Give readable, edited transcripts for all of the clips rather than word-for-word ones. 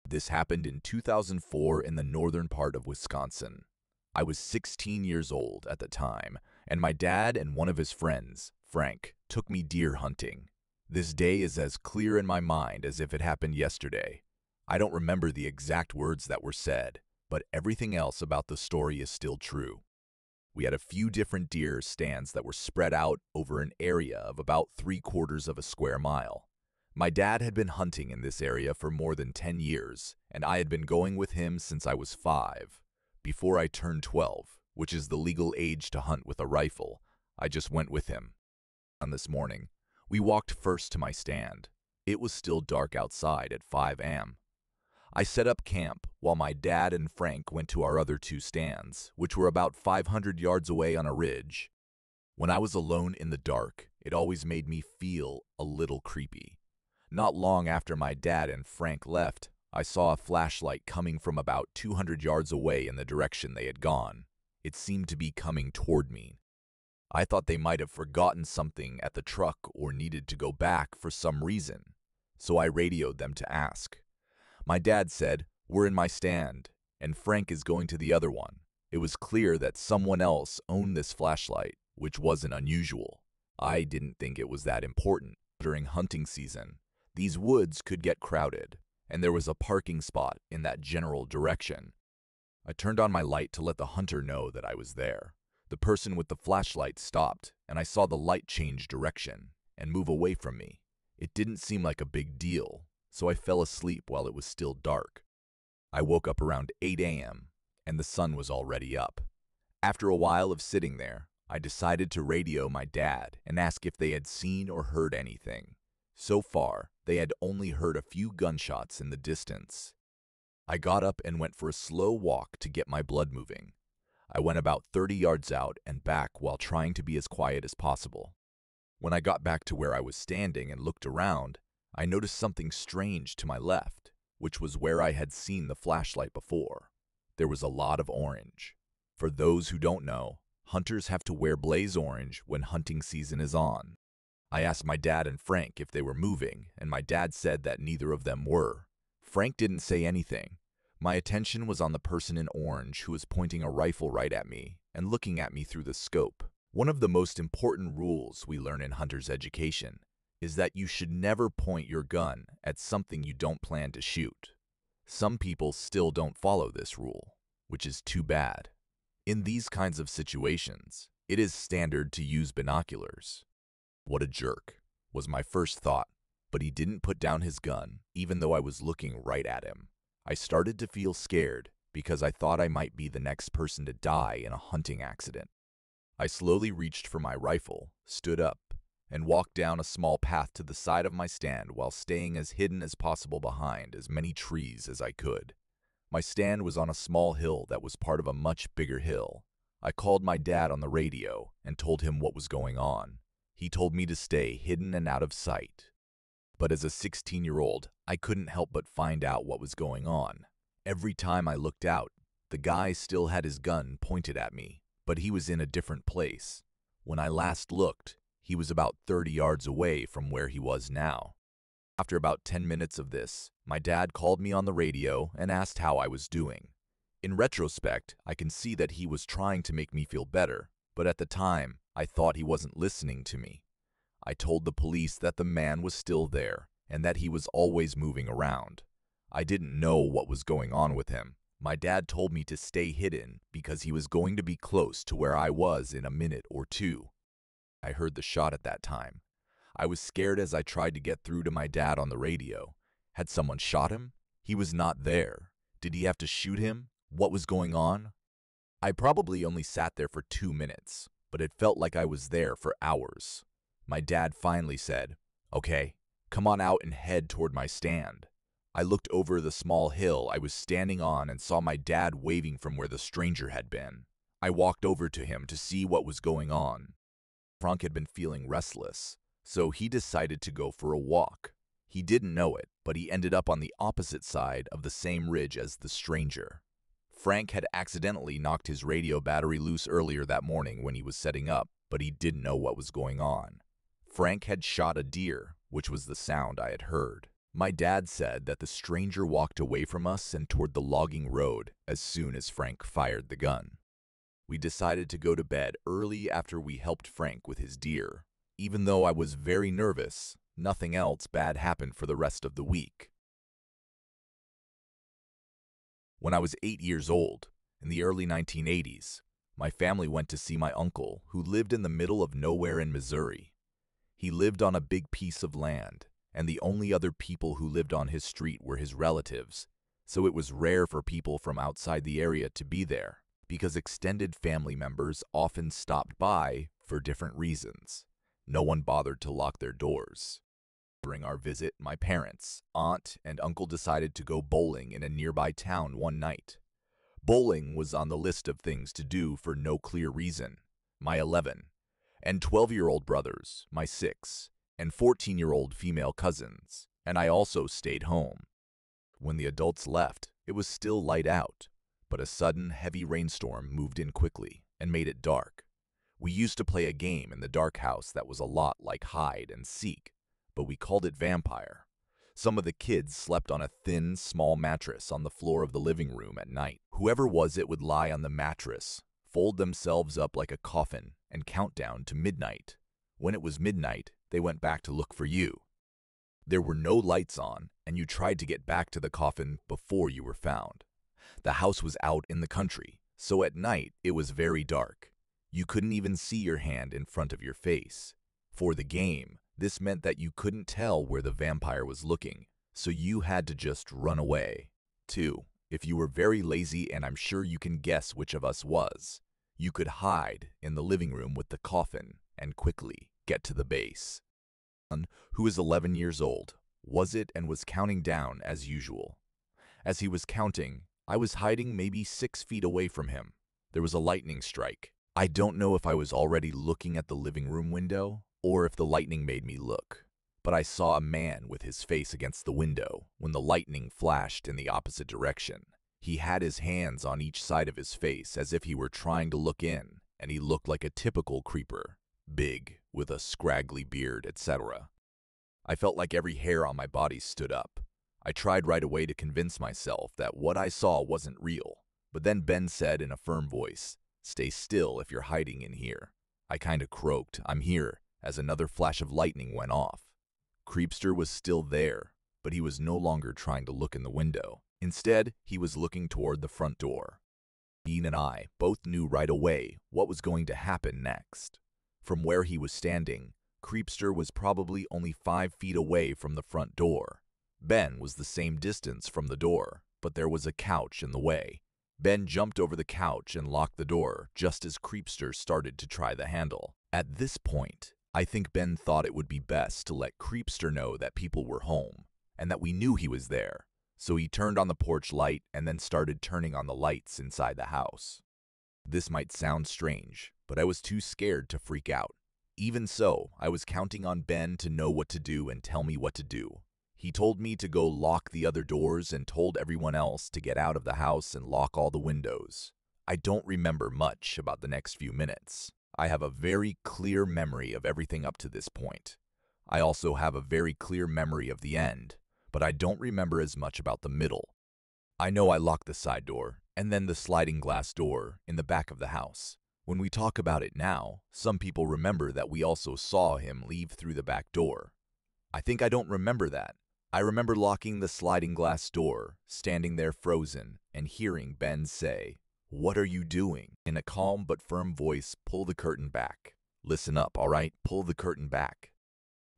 This happened in 2004 in the northern part of Wisconsin. I was 16 years old at the time, and my dad and one of his friends, Frank, took me deer hunting. This day is as clear in my mind as if it happened yesterday. I don't remember the exact words that were said, but everything else about the story is still true. We had a few different deer stands that were spread out over an area of about 3/4 of a square mile. My dad had been hunting in this area for more than 10 years, and I had been going with him since I was 5. Before I turned 12, which is the legal age to hunt with a rifle, I just went with him. On this morning, we walked first to my stand. It was still dark outside at 5 a.m. I set up camp while my dad and Frank went to our other 2 stands, which were about 500 yards away on a ridge. When I was alone in the dark, it always made me feel a little creepy. Not long after my dad and Frank left, I saw a flashlight coming from about 200 yards away in the direction they had gone. It seemed to be coming toward me. I thought they might have forgotten something at the truck or needed to go back for some reason, so I radioed them to ask. My dad said, "We're in my stand, and Frank is going to the other one." It was clear that someone else owned this flashlight, which wasn't unusual. I didn't think it was that important. During hunting season, these woods could get crowded, and there was a parking spot in that general direction. I turned on my light to let the hunter know that I was there. The person with the flashlight stopped, and I saw the light change direction and move away from me. It didn't seem like a big deal, so I fell asleep while it was still dark. I woke up around 8 a.m., and the sun was already up. After a while of sitting there, I decided to radio my dad and ask if they had seen or heard anything. So far, they had only heard a few gunshots in the distance. I got up and went for a slow walk to get my blood moving. I went about 30 yards out and back while trying to be as quiet as possible. When I got back to where I was standing and looked around, I noticed something strange to my left, which was where I had seen the flashlight before. There was a lot of orange. For those who don't know, hunters have to wear blaze orange when hunting season is on. I asked my dad and Frank if they were moving, and my dad said that neither of them were. Frank didn't say anything. My attention was on the person in orange who was pointing a rifle right at me and looking at me through the scope. One of the most important rules we learn in hunter's education is that you should never point your gun at something you don't plan to shoot. Some people still don't follow this rule, which is too bad. In these kinds of situations, it is standard to use binoculars. What a jerk, was my first thought, but he didn't put down his gun, even though I was looking right at him. I started to feel scared because I thought I might be the next person to die in a hunting accident. I slowly reached for my rifle, stood up, and walked down a small path to the side of my stand while staying as hidden as possible behind as many trees as I could. My stand was on a small hill that was part of a much bigger hill. I called my dad on the radio and told him what was going on. He told me to stay hidden and out of sight. But as a 16-year-old, I couldn't help but find out what was going on. Every time I looked out, the guy still had his gun pointed at me, but he was in a different place. When I last looked, he was about 30 yards away from where he was now. After about 10 minutes of this, my dad called me on the radio and asked how I was doing. In retrospect, I can see that he was trying to make me feel better, but at the time, I thought he wasn't listening to me. I told the police that the man was still there and that he was always moving around. I didn't know what was going on with him. My dad told me to stay hidden because he was going to be close to where I was in a minute or two. I heard the shot at that time. I was scared as I tried to get through to my dad on the radio. Had someone shot him? He was not there. Did he have to shoot him? What was going on? I probably only sat there for 2 minutes, but it felt like I was there for hours. My dad finally said, "Okay, come on out and head toward my stand." I looked over the small hill I was standing on and saw my dad waving from where the stranger had been. I walked over to him to see what was going on. Frank had been feeling restless, so he decided to go for a walk. He didn't know it, but he ended up on the opposite side of the same ridge as the stranger. Frank had accidentally knocked his radio battery loose earlier that morning when he was setting up, but he didn't know what was going on. Frank had shot a deer, which was the sound I had heard. My dad said that the stranger walked away from us and toward the logging road as soon as Frank fired the gun. We decided to go to bed early after we helped Frank with his deer. Even though I was very nervous, nothing else bad happened for the rest of the week. When I was 8 years old, in the early 1980s, my family went to see my uncle, who lived in the middle of nowhere in Missouri. He lived on a big piece of land, and the only other people who lived on his street were his relatives, so it was rare for people from outside the area to be there, because extended family members often stopped by for different reasons. No one bothered to lock their doors. During our visit, my parents, aunt, and uncle decided to go bowling in a nearby town one night. Bowling was on the list of things to do for no clear reason. My 11 and 12-year-old brothers, my 6 and 14-year-old female cousins, and I also stayed home. When the adults left, it was still light out, but a sudden heavy rainstorm moved in quickly and made it dark. We used to play a game in the dark house that was a lot like hide and seek, but we called it vampire. Some of the kids slept on a thin, small mattress on the floor of the living room at night. Whoever was it would lie on the mattress, fold themselves up like a coffin, and count down to midnight. When it was midnight, they went back to look for you. There were no lights on, and you tried to get back to the coffin before you were found. The house was out in the country, so at night it was very dark. You couldn't even see your hand in front of your face. For the game, this meant that you couldn't tell where the vampire was looking, so you had to just run away. 2. If you were very lazy, and I'm sure you can guess which of us was, you could hide in the living room with the coffin and quickly get to the base. Who is 11 years old, was it and was counting down as usual. As he was counting, I was hiding maybe 6 feet away from him. There was a lightning strike. I don't know if I was already looking at the living room window or if the lightning made me look, but I saw a man with his face against the window when the lightning flashed in the opposite direction. He had his hands on each side of his face as if he were trying to look in, and he looked like a typical creeper, big, with a scraggly beard, etc. I felt like every hair on my body stood up. I tried right away to convince myself that what I saw wasn't real, but then Ben said in a firm voice, "Stay still if you're hiding in here." I kinda croaked, "I'm here," as another flash of lightning went off. Creepster was still there, but he was no longer trying to look in the window. Instead, he was looking toward the front door. Dean and I both knew right away what was going to happen next. From where he was standing, Creepster was probably only 5 feet away from the front door. Ben was the same distance from the door, but there was a couch in the way. Ben jumped over the couch and locked the door just as Creepster started to try the handle. At this point, I think Ben thought it would be best to let Creepster know that people were home and that we knew he was there, so he turned on the porch light and then started turning on the lights inside the house. This might sound strange, but I was too scared to freak out. Even so, I was counting on Ben to know what to do and tell me what to do. He told me to go lock the other doors and told everyone else to get out of the house and lock all the windows. I don't remember much about the next few minutes. I have a very clear memory of everything up to this point. I also have a very clear memory of the end, but I don't remember as much about the middle. I know I locked the side door and then the sliding glass door in the back of the house. When we talk about it now, some people remember that we also saw him leave through the back door. I think I don't remember that. I remember locking the sliding glass door, standing there frozen, and hearing Ben say, "What are you doing?" in a calm but firm voice. "Pull the curtain back. Listen up, all right? Pull the curtain back."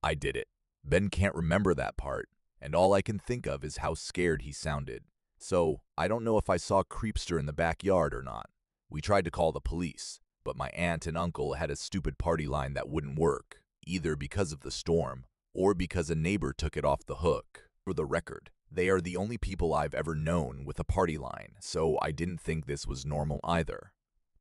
I did it. Ben can't remember that part, and all I can think of is how scared he sounded. So, I don't know if I saw Creepster in the backyard or not. We tried to call the police, but my aunt and uncle had a stupid party line that wouldn't work, either because of the storm or because a neighbor took it off the hook. For the record, they are the only people I've ever known with a party line, so I didn't think this was normal either.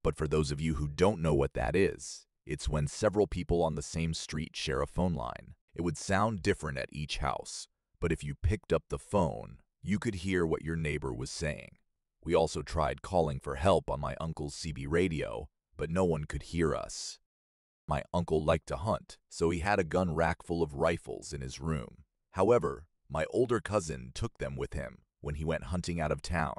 But for those of you who don't know what that is, it's when several people on the same street share a phone line. It would sound different at each house, but if you picked up the phone, you could hear what your neighbor was saying. We also tried calling for help on my uncle's CB radio, but no one could hear us. My uncle liked to hunt, so he had a gun rack full of rifles in his room. However, My older cousin took them with him when he went hunting out of town.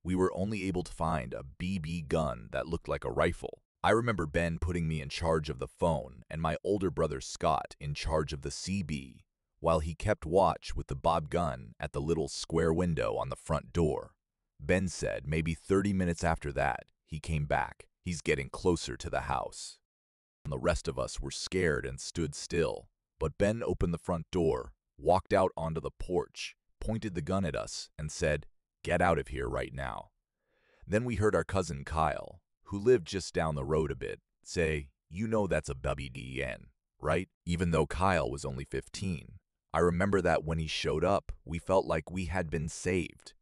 We were only able to find a BB gun that looked like a rifle. I remember Ben putting me in charge of the phone and my older brother Scott in charge of the CB, while he kept watch with the Bob gun at the little square window on the front door. Ben said maybe 30 minutes after that, he came back. He's getting closer to the house. The rest of us were scared and stood still, but Ben opened the front door, walked out onto the porch, pointed the gun at us, and said, "Get out of here right now." Then we heard our cousin Kyle, who lived just down the road a bit, say, "You know that's a WDN, right?" Even though Kyle was only 15. I remember that when he showed up, we felt like we had been saved.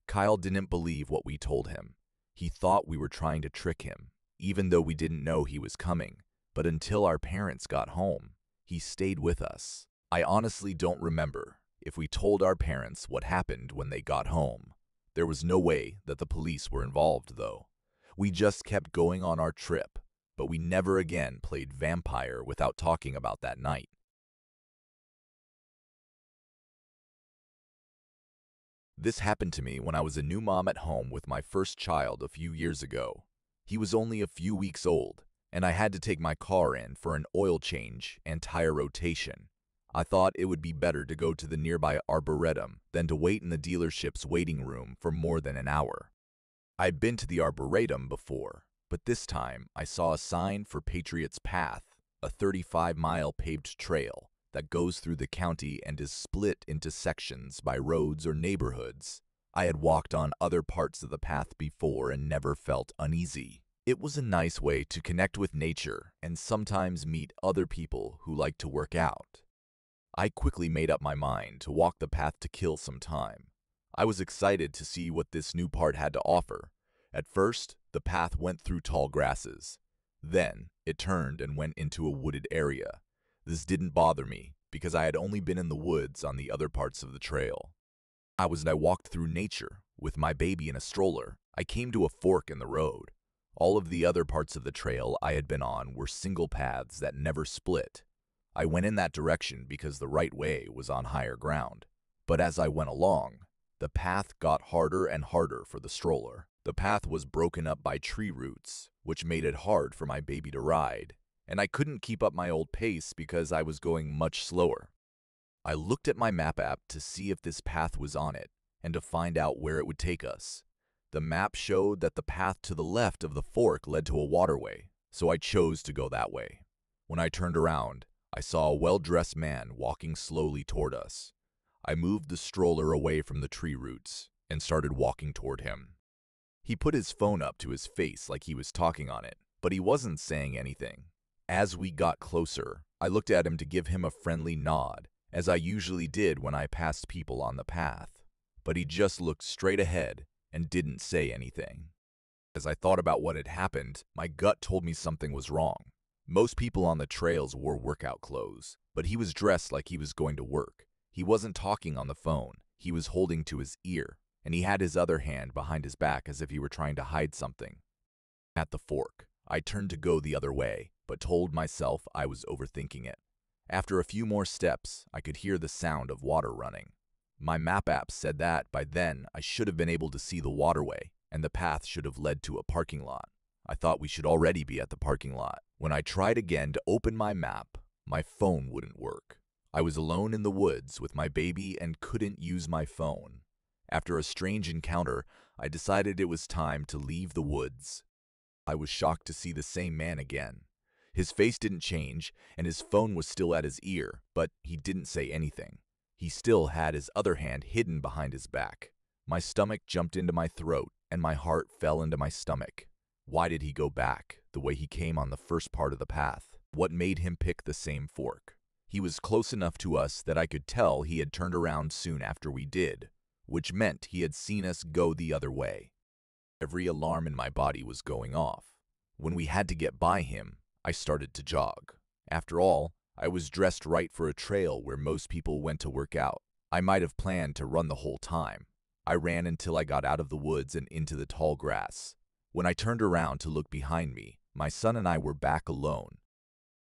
Kyle didn't believe what we told him. He thought we were trying to trick him, even though we didn't know he was coming. But until our parents got home, he stayed with us. I honestly don't remember if we told our parents what happened when they got home. There was no way that the police were involved, though. We just kept going on our trip, but we never again played vampire without talking about that night. This happened to me when I was a new mom at home with my first child a few years ago. He was only a few weeks old, and I had to take my car in for an oil change and tire rotation. I thought it would be better to go to the nearby Arboretum than to wait in the dealership's waiting room for more than an hour. I'd been to the Arboretum before, but this time I saw a sign for Patriots Path, a 35-mile paved trail that goes through the county and is split into sections by roads or neighborhoods. I had walked on other parts of the path before and never felt uneasy. It was a nice way to connect with nature and sometimes meet other people who like to work out. I quickly made up my mind to walk the path to kill some time. I was excited to see what this new part had to offer. At first, the path went through tall grasses. Then, it turned and went into a wooded area. This didn't bother me because I had only been in the woods on the other parts of the trail. I walked through nature with my baby in a stroller. I came to a fork in the road. All of the other parts of the trail I had been on were single paths that never split. I went in that direction because the right way was on higher ground. But as I went along, the path got harder and harder for the stroller. The path was broken up by tree roots, which made it hard for my baby to ride, and I couldn't keep up my old pace because I was going much slower. I looked at my map app to see if this path was on it and to find out where it would take us. The map showed that the path to the left of the fork led to a waterway, so I chose to go that way. When I turned around, I saw a well-dressed man walking slowly toward us. I moved the stroller away from the tree roots and started walking toward him. He put his phone up to his face like he was talking on it, but he wasn't saying anything. As we got closer, I looked at him to give him a friendly nod, as I usually did when I passed people on the path. But he just looked straight ahead and didn't say anything. As I thought about what had happened, my gut told me something was wrong. Most people on the trails wore workout clothes, but he was dressed like he was going to work. He wasn't talking on the phone. He was holding to his ear, and he had his other hand behind his back as if he were trying to hide something. At the fork, I turned to go the other way, but told myself I was overthinking it. After a few more steps, I could hear the sound of water running. My map app said that by then I should have been able to see the waterway, and the path should have led to a parking lot. I thought we should already be at the parking lot. When I tried again to open my map, my phone wouldn't work. I was alone in the woods with my baby and couldn't use my phone. After a strange encounter, I decided it was time to leave the woods. I was shocked to see the same man again. His face didn't change, and his phone was still at his ear, but he didn't say anything. He still had his other hand hidden behind his back. My stomach jumped into my throat, and my heart fell into my stomach. Why did he go back the way he came on the first part of the path? What made him pick the same fork? He was close enough to us that I could tell he had turned around soon after we did, which meant he had seen us go the other way. Every alarm in my body was going off. When we had to get by him, I started to jog. After all, I was dressed right for a trail where most people went to work out. I might have planned to run the whole time. I ran until I got out of the woods and into the tall grass. When I turned around to look behind me, my son and I were back alone.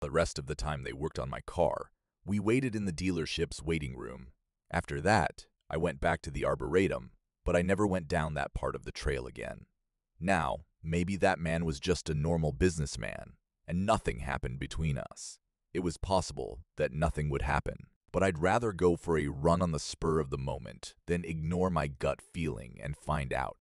The rest of the time they worked on my car. We waited in the dealership's waiting room. After that, I went back to the Arboretum, but I never went down that part of the trail again. Now, maybe that man was just a normal businessman, and nothing happened between us. It was possible that nothing would happen, but I'd rather go for a run on the spur of the moment than ignore my gut feeling and find out.